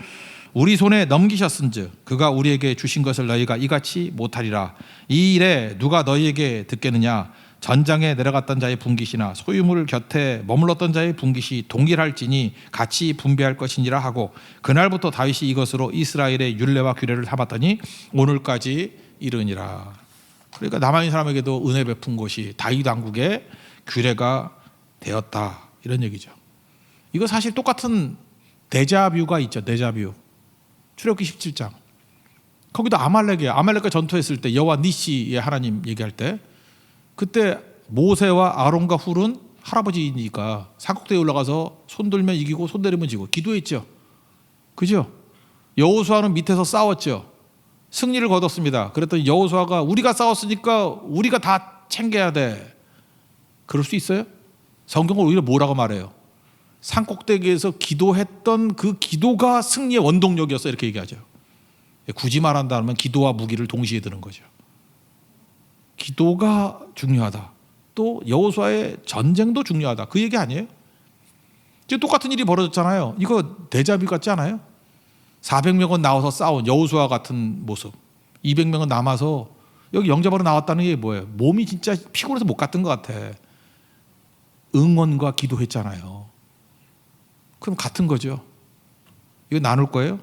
우리 손에 넘기셨은즉 그가 우리에게 주신 것을 너희가 이같이 못하리라. 이 일에 누가 너희에게 듣겠느냐? 전장에 내려갔던 자의 분깃이나 소유물 곁에 머물렀던 자의 분깃이 동일할지니 같이 분배할 것이니라 하고 그날부터 다윗이 이것으로 이스라엘의 율례와 규례를 삼았더니 오늘까지 이르니라. 그러니까 남아있는 사람에게도 은혜 베푼 것이 다윗 왕국의 규례가 되었다, 이런 얘기죠. 이거 사실 똑같은 데자뷰가 있죠. 데자뷰. 출애굽기 17장. 거기도 아말렉과 전투했을 때 여호와 니시의 하나님 얘기할 때 그때 모세와 아론과 훌은 할아버지니까 산꼭대기에 올라가서 손 들면 이기고 손 내리면 지고 기도했죠. 그죠? 여호수아는 밑에서 싸웠죠. 승리를 거뒀습니다. 그랬더니 여호수아가 우리가 싸웠으니까 우리가 다 챙겨야 돼. 그럴 수 있어요? 성경은 오히려 뭐라고 말해요? 산꼭대기에서 기도했던 그 기도가 승리의 원동력이었어, 이렇게 얘기하죠. 굳이 말한다면 기도와 무기를 동시에 드는 거죠. 기도가 중요하다. 또 여호수아의 전쟁도 중요하다. 그 얘기 아니에요? 지금 똑같은 일이 벌어졌잖아요. 이거 데자뷰 같지 않아요? 400명은 나와서 싸운 여호수아 같은 모습, 200명은 남아서 여기 영접하러 나왔다는 게 뭐예요? 몸이 진짜 피곤해서 못 갔던 것 같아. 응원과 기도했잖아요. 그럼 같은 거죠. 이거 나눌 거예요?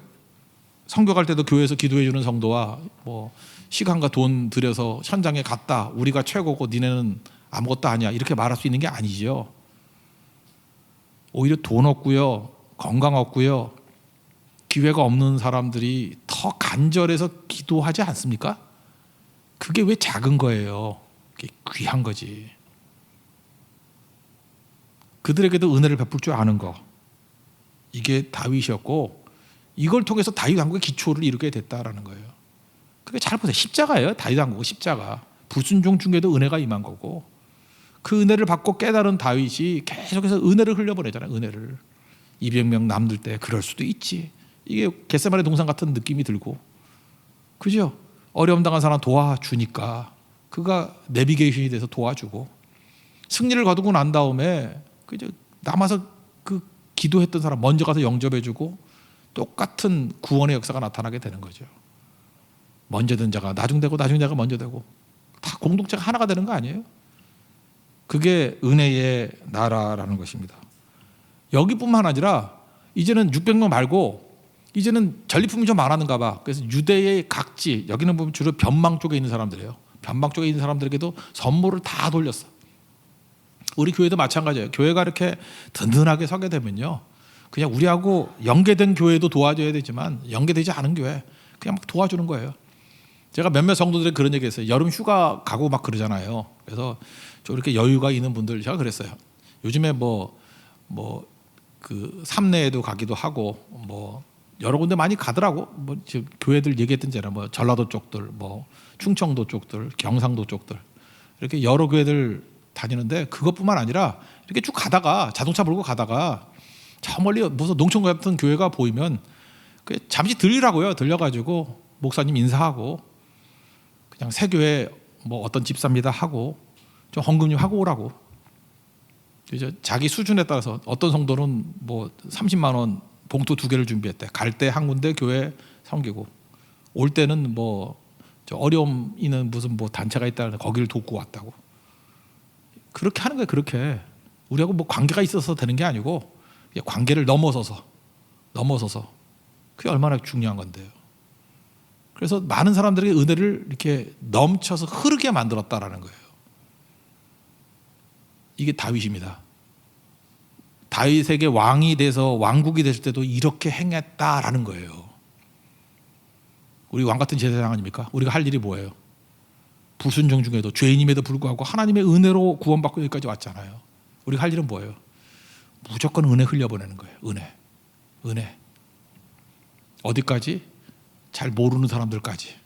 선교 갈 때도 교회에서 기도해 주는 성도와 뭐 시간과 돈 들여서 현장에 갔다, 우리가 최고고 니네는 아무것도 아니야, 이렇게 말할 수 있는 게 아니죠. 오히려 돈 없고요, 건강 없고요, 기회가 없는 사람들이 더 간절해서 기도하지 않습니까? 그게 왜 작은 거예요? 그게 귀한 거지. 그들에게도 은혜를 베풀 줄 아는 거, 이게 다윗이었고 이걸 통해서 다윗 왕국의 기초를 이루게 됐다라는 거예요. 그게 잘 보세요. 십자가예요. 다윗 왕국의 십자가. 불순종 중에도 은혜가 임한 거고 그 은혜를 받고 깨달은 다윗이 계속해서 은혜를 흘려보내잖아요. 은혜를. 200명 남들 때 그럴 수도 있지. 이게 겟세마네 동산 같은 느낌이 들고, 그죠? 어려움 당한 사람 도와주니까 그가 내비게이션이 돼서 도와주고, 승리를 거두고 난 다음에 그저 남아서 그 기도했던 사람 먼저 가서 영접해주고 똑같은 구원의 역사가 나타나게 되는 거죠. 먼저 된 자가 나중되고 나중 자가 먼저 되고 다 공동체가 하나가 되는 거 아니에요? 그게 은혜의 나라라는 것입니다. 여기뿐만 아니라 이제는 600명 말고 이제는 전리품이 좀 많았는가 봐. 그래서 유대의 각지, 여기는 보면 주로 변방 쪽에 있는 사람들이에요. 변방 쪽에 있는 사람들에게도 선물을 다 돌렸어. 우리 교회도 마찬가지예요. 교회가 이렇게 든든하게 서게 되면요, 그냥 우리하고 연계된 교회도 도와줘야 되지만 연계되지 않은 교회 그냥 막 도와주는 거예요. 제가 몇몇 성도들이 그런 얘기 했어요. 여름 휴가 가고 막 그러잖아요. 그래서 좀 이렇게 여유가 있는 분들, 제가 그랬어요. 요즘에 그 삼내에도 가기도 하고 뭐 여러 군데 많이 가더라고. 뭐 지금 교회들 얘기했던잖아요. 뭐 전라도 쪽들, 뭐 충청도 쪽들, 경상도 쪽들, 이렇게 여러 교회들 다니는데 그것뿐만 아니라 이렇게 쭉 가다가 자동차 몰고 가다가 저 멀리 무슨 농촌 같은 교회가 보이면 잠시 들리라고요. 들려가지고 목사님 인사하고 그냥 새 교회 뭐 어떤 집사입니다 하고 좀 헌금 좀 하고 오라고. 이제 자기 수준에 따라서 어떤 성도는 뭐 30만 원 봉투 2개를 준비했대. 갈 때 한 군데 교회 섬기고 올 때는 뭐 저 어려움 있는 무슨 뭐 단체가 있다는데 거기를 돕고 왔다고. 그렇게 하는 거예요. 그렇게 우리하고 뭐 관계가 있어서 되는 게 아니고 관계를 넘어서서 그게 얼마나 중요한 건데요. 그래서 많은 사람들에게 은혜를 이렇게 넘쳐서 흐르게 만들었다라는 거예요. 이게 다윗입니다. 다윗에게 왕이 돼서 왕국이 됐을 때도 이렇게 행했다라는 거예요. 우리 왕 같은 제사장 아닙니까? 우리가 할 일이 뭐예요? 불순종 중에도 죄인임에도 불구하고 하나님의 은혜로 구원받고 여기까지 왔잖아요. 우리가 할 일은 뭐예요? 무조건 은혜 흘려보내는 거예요. 은혜. 어디까지? 잘 모르는 사람들까지.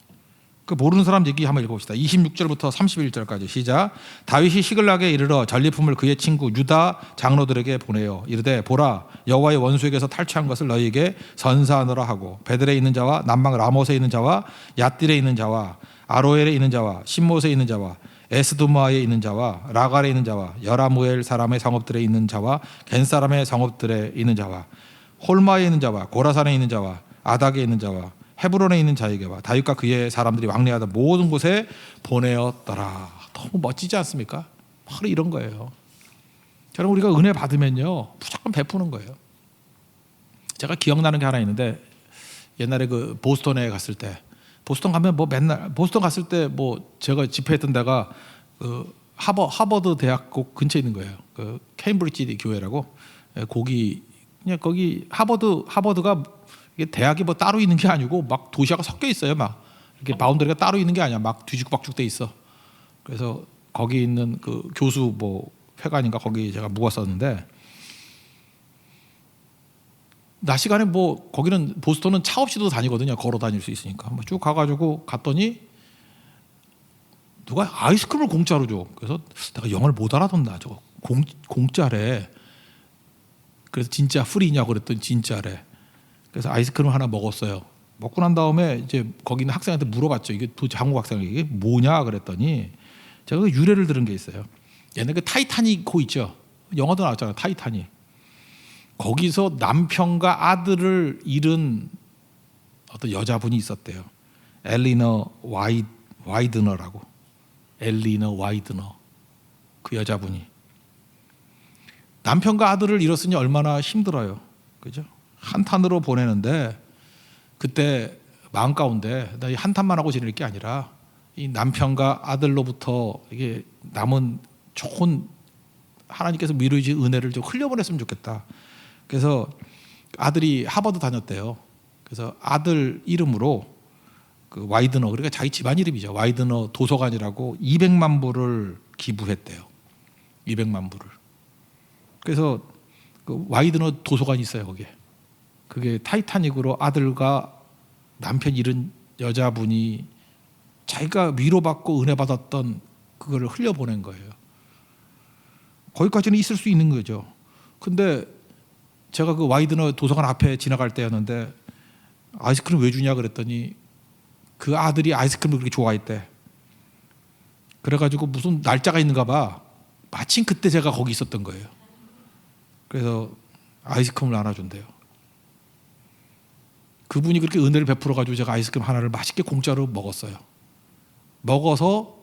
그 모르는 사람 얘기 한번 읽어봅시다. 26절부터 31절까지 시작. 다윗이 시글락에 이르러 전리품을 그의 친구 유다 장로들에게 보내요. 이르되 보라, 여호와의 원수에게서 탈취한 것을 너희에게 선사하노라 하고 베들에 있는 자와 남방 라못에 있는 자와 얏딜에 있는 자와 아로엘에 있는 자와 신못에 있는 자와 에스도마에 있는 자와 라갈에 있는 자와 여라무엘 사람의 성읍들에 있는 자와 겐 사람의 성읍들에 있는 자와 홀마에 있는 자와 고라산에 있는 자와 아닥에 있는 자와 헤브론에 있는 자에게와 다윗과 그의 사람들이 왕래하던 모든 곳에 보내었더라. 너무 멋지지 않습니까? 바로 이런 거예요. 저는 우리가 은혜 받으면요 무조건 베푸는 거예요. 제가 기억나는 게 하나 있는데 옛날에 그 보스턴에 갔을 때 보스턴 가면 뭐 맨날 보스턴 갔을 때 뭐 제가 집회했던 데가 그 하버드 대학교 근처에 있는 거예요. 그 케임브리지 교회라고 거기 그냥 거기 하버드가 이게 대학이 뭐 따로 있는 게 아니고 막 도시하고 섞여 있어요. 막 이렇게 바운더리가 따로 있는 게 아니야. 막 뒤죽박죽 돼 있어. 그래서 거기 있는 그 교수 뭐 회관인가 거기 제가 묵었었는데 낮 시간에 뭐 거기는 보스턴은 차 없이도 다니거든요. 걸어 다닐 수 있으니까 쭉 가가지고 갔더니 누가 아이스크림을 공짜로 줘. 그래서 내가 영어를 못 알아듣나 저거 공짜래. 그래서 진짜 프리냐고 그랬더니 진짜래. 그래서 아이스크림 하나 먹었어요. 먹고 난 다음에 이제 거기 있는 학생한테 물어봤죠. 이게 도대체 한국 학생이 이게 뭐냐 그랬더니 제가 그 유래를 들은 게 있어요. 옛날에 그 타이타닉 호 있죠. 영화도 나왔잖아요. 타이타닉. 거기서 남편과 아들을 잃은 어떤 여자분이 있었대요. 엘리너 와이드너라고. 엘리너 와이드너. 그 여자분이. 남편과 아들을 잃었으니 얼마나 힘들어요. 그죠? 한탄으로 보내는데 그때 마음 가운데 나 이 한탄만 하고 지낼 게 아니라 이 남편과 아들로부터 이게 남은 좋은 하나님께서 미루어진 은혜를 좀 흘려보냈으면 좋겠다. 그래서 아들이 하버드 다녔대요. 그래서 아들 이름으로 그 와이드너, 그러니까 자기 집안 이름이죠. 와이드너 도서관이라고 200만 부를 기부했대요. 200만 부를. 그래서 그 와이드너 도서관이 있어요 거기에. 그게 타이타닉으로 아들과 남편 잃은 여자분이 자기가 위로받고 은혜 받았던 그거를 흘려보낸 거예요. 거기까지는 있을 수 있는 거죠. 근데 제가 그 와이드너 도서관 앞에 지나갈 때였는데 아이스크림 왜 주냐 그랬더니 그 아들이 아이스크림을 그렇게 좋아했대. 그래가지고 무슨 날짜가 있는가 봐. 마침 그때 제가 거기 있었던 거예요. 그래서 아이스크림을 나눠준대요. 그분이 그렇게 은혜를 베풀어가지고 제가 아이스크림 하나를 맛있게 공짜로 먹었어요. 먹어서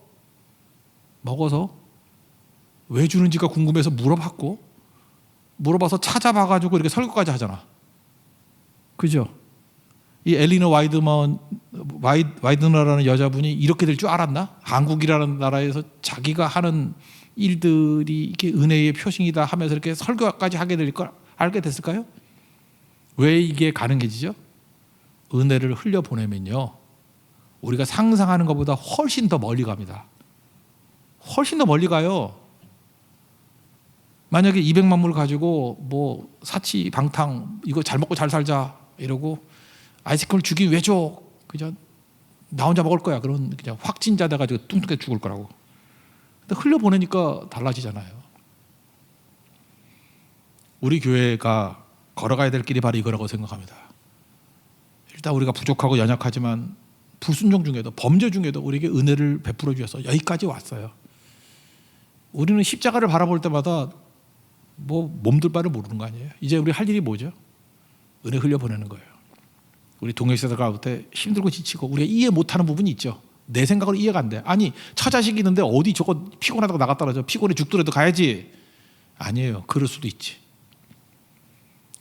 왜 주는지가 궁금해서 물어봐서 찾아봐가지고 이렇게 설교까지 하잖아. 그죠? 이 엘리너 와이드너라는 여자분이 이렇게 될 줄 알았나? 한국이라는 나라에서 자기가 하는 일들이 이렇게 은혜의 표징이다 하면서 이렇게 설교까지 하게 될 걸 알게 됐을까요? 왜 이게 가능해지죠? 은혜를 흘려보내면요 우리가 상상하는 것보다 훨씬 더 멀리 갑니다. 훨씬 더 멀리 가요. 만약에 200만 불 가지고 뭐 사치방탕 이거 잘 먹고 잘 살자 이러고 아이스크림을 주긴 왜 줘? 그냥 나 혼자 먹을 거야. 그런 그냥 확진자 돼가지고 뚱뚱해 죽을 거라고. 근데 흘려보내니까 달라지잖아요. 우리 교회가 걸어가야 될 길이 바로 이거라고 생각합니다. 일단 우리가 부족하고 연약하지만 불순종 중에도 범죄 중에도 우리에게 은혜를 베풀어 주셔서 여기까지 왔어요. 우리는 십자가를 바라볼 때마다 뭐 몸둘 바를 모르는 거 아니에요. 이제 우리 할 일이 뭐죠? 은혜 흘려보내는 거예요. 우리 동역자들 가운데 힘들고 지치고 우리가 이해 못하는 부분이 있죠. 내 생각으로 이해가 안 돼. 아니 처자식이 있는데 어디 저거 피곤하다고 나갔다 떨어져. 피곤해 죽더라도 가야지. 아니에요. 그럴 수도 있지.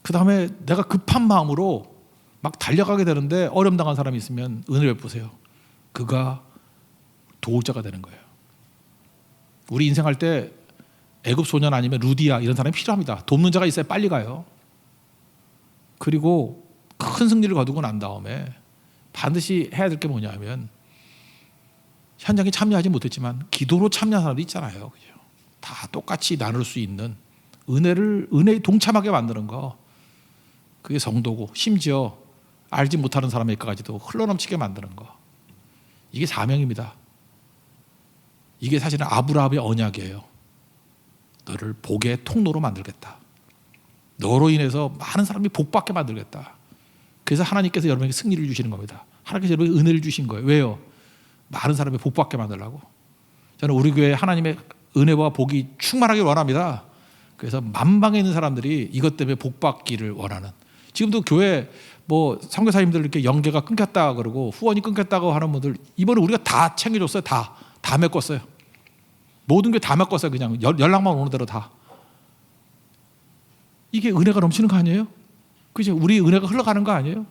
그 다음에 내가 급한 마음으로 막 달려가게 되는데 어려움 당한 사람이 있으면 은혜를 베푸세요. 그가 도울 자가 되는 거예요. 우리 인생할 때 애굽 소년 아니면 루디아 이런 사람이 필요합니다. 돕는 자가 있어야 빨리 가요. 그리고 큰 승리를 거두고 난 다음에 반드시 해야 될 게 뭐냐면 현장에 참여하지 못했지만 기도로 참여한 사람도 있잖아요. 그죠? 다 똑같이 나눌 수 있는 은혜에 동참하게 만드는 거. 그게 성도고 심지어 알지 못하는 사람에게까지도 흘러넘치게 만드는 거. 이게 사명입니다. 이게 사실은 아브라함의 언약이에요. 너를 복의 통로로 만들겠다. 너로 인해서 많은 사람이 복받게 만들겠다. 그래서 하나님께서 여러분에게 승리를 주시는 겁니다. 하나님께서 여러분에게 은혜를 주신 거예요. 왜요? 많은 사람이 복받게 만들라고. 저는 우리 교회에 하나님의 은혜와 복이 충만하길 원합니다. 그래서 만방에 있는 사람들이 이것 때문에 복받기를 원하는. 지금도 교회 뭐 선교사님들 이렇게 연계가 끊겼다 그러고 후원이 끊겼다고 하는 분들 이번에 우리가 다 챙겨줬어요. 다 메꿨어요. 모든 게 다 바꿨어요. 그냥 연락만 오는 대로 다. 이게 은혜가 넘치는 거 아니에요? 그죠? 우리 은혜가 흘러가는 거 아니에요?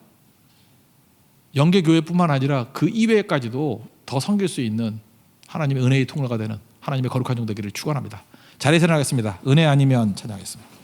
영계교회뿐만 아니라 그 이외에까지도 더 섬길 수 있는 하나님의 은혜의 통로가 되는 하나님의 거룩한 종 되기를 축원합니다. 자리에서 일어나겠습니다. 은혜 아니면 찬양하겠습니다.